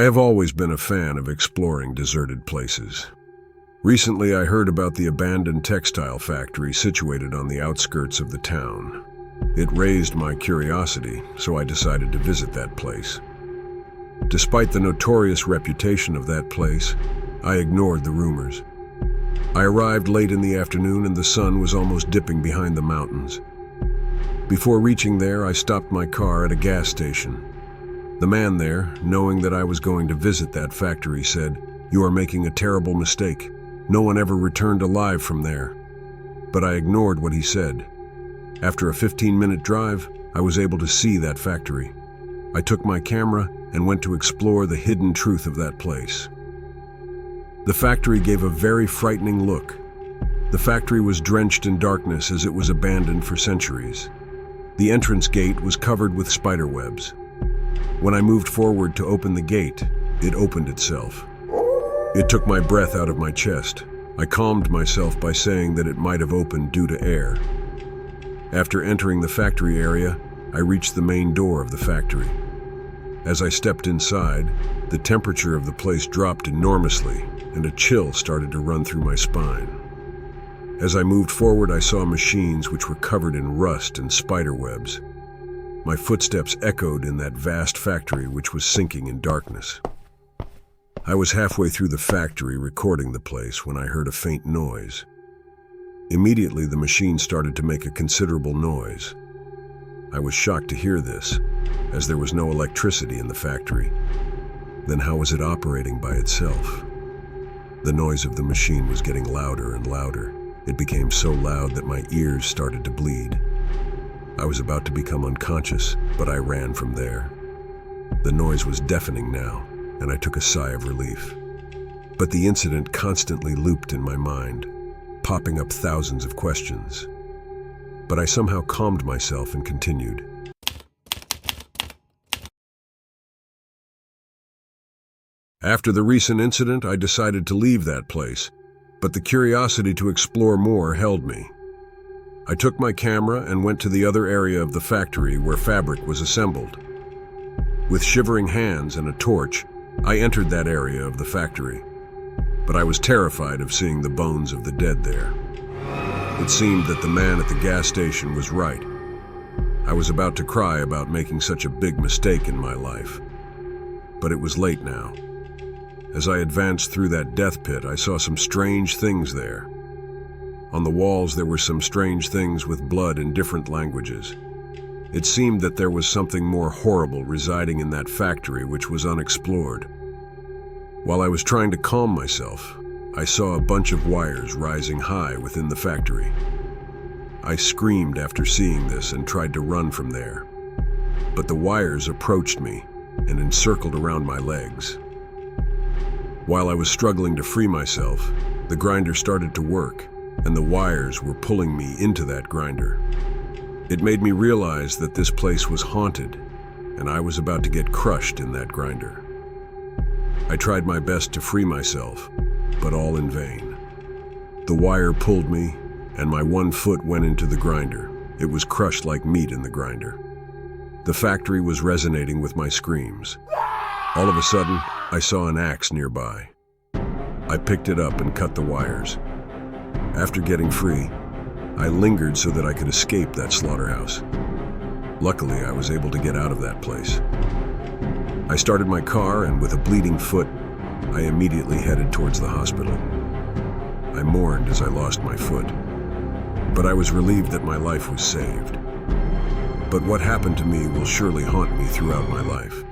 I have always been a fan of exploring deserted places. Recently, I heard about the abandoned textile factory situated on the outskirts of the town. It raised my curiosity, so I decided to visit that place. Despite the notorious reputation of that place, I ignored the rumors. I arrived late in the afternoon and the sun was almost dipping behind the mountains. Before reaching there, I stopped my car at a gas station. The man there, knowing that I was going to visit that factory, said, "You are making a terrible mistake. No one ever returned alive from there." But I ignored what he said. After a 15-minute drive, I was able to see that factory. I took my camera and went to explore the hidden truth of that place. The factory gave a very frightening look. The factory was drenched in darkness as it was abandoned for centuries. The entrance gate was covered with spider webs. When I moved forward to open the gate, it opened itself. It took my breath out of my chest. I calmed myself by saying that it might have opened due to air. After entering the factory area, I reached the main door of the factory. As I stepped inside, the temperature of the place dropped enormously, and a chill started to run through my spine. As I moved forward, I saw machines which were covered in rust and spider webs. My footsteps echoed in that vast factory which was sinking in darkness. I was halfway through the factory recording the place when I heard a faint noise. Immediately, the machine started to make a considerable noise. I was shocked to hear this, as there was no electricity in the factory. Then how was it operating by itself? The noise of the machine was getting louder and louder. It became so loud that my ears started to bleed. I was about to become unconscious, but I ran from there. The noise was deafening now, and I took a sigh of relief. But the incident constantly looped in my mind, popping up thousands of questions. But I somehow calmed myself and continued. After the recent incident, I decided to leave that place, but the curiosity to explore more held me. I took my camera and went to the other area of the factory where fabric was assembled. With shivering hands and a torch, I entered that area of the factory, but I was terrified of seeing the bones of the dead there. It seemed that the man at the gas station was right. I was about to cry about making such a big mistake in my life. But it was late now. As I advanced through that death pit, I saw some strange things there. On the walls, there were some strange things with blood in different languages. It seemed that there was something more horrible residing in that factory which was unexplored. While I was trying to calm myself, I saw a bunch of wires rising high within the factory. I screamed after seeing this and tried to run from there. But the wires approached me and encircled around my legs. While I was struggling to free myself, the grinder started to work, and the wires were pulling me into that grinder. It made me realize that this place was haunted, and I was about to get crushed in that grinder. I tried my best to free myself, but all in vain. The wire pulled me, and my one foot went into the grinder. It was crushed like meat in the grinder. The factory was resonating with my screams. All of a sudden, I saw an axe nearby. I picked it up and cut the wires. After getting free, I lingered so that I could escape that slaughterhouse. Luckily, I was able to get out of that place. I started my car, and with a bleeding foot, I immediately headed towards the hospital. I mourned as I lost my foot, but I was relieved that my life was saved. But what happened to me will surely haunt me throughout my life.